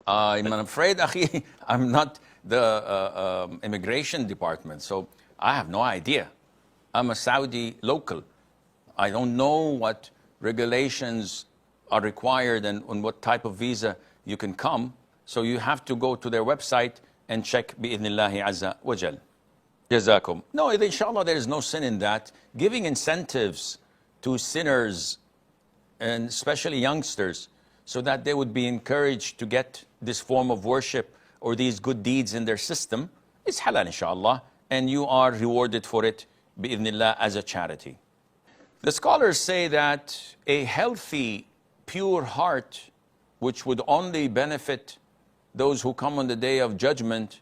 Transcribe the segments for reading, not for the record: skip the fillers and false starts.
I'm afraid, Akhi, I'm not the immigration department, so I have no idea. I'm a Saudi local. I don't know what regulations are required and on what type of visa you can come. So you have to go to their website and check bi'idhnillahi azza wa jal. Jazakum. No, inshallah, there is no sin in that. Giving incentives to sinners, and especially youngsters, so that they would be encouraged to get this form of worship or these good deeds in their system, is halal, inshallah, and you are rewarded for it, bi'idhnillah, as a charity. The scholars say that a healthy, pure heart, which would only benefit those who come on the day of judgment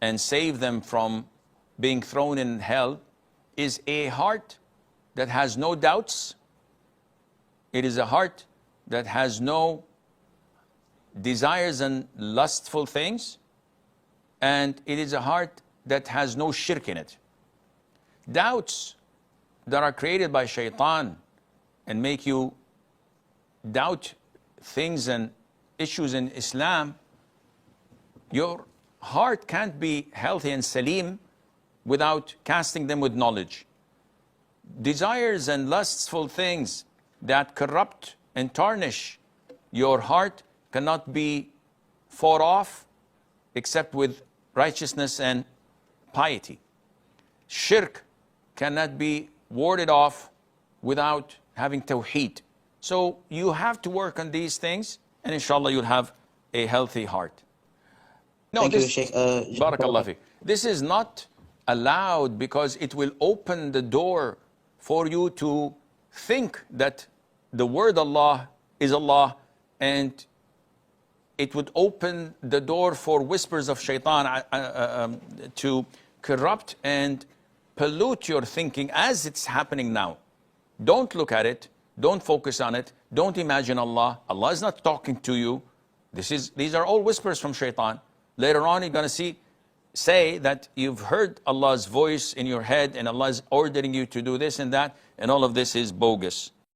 and save them from being thrown in hell, is a heart that has no doubts. It is a heart that has no desires and lustful things, and it is a heart that has no shirk in it. Doubts that are created by shaitan and make you doubt things and issues in Islam, your heart can't be healthy and salim without casting them with knowledge. Desires and lustful things that corrupt and tarnish your heart cannot be fought off except with righteousness and piety. Shirk cannot be warded off without having tawheed. So you have to work on these things, and inshallah you'll have a healthy heart. No, Thank you, Sheikh. Barakallah fi. This is not allowed because it will open the door for you to think that the word Allah is Allah, and it would open the door for whispers of shaitan to corrupt and pollute your thinking as it's happening now. Don't look at it. Don't focus on it. Don't imagine Allah. Allah is not talking to you. These are all whispers from shaitan. Later on, you're going to say that you've heard Allah's voice in your head and Allah is ordering you to do this and that, and all of this is bogus.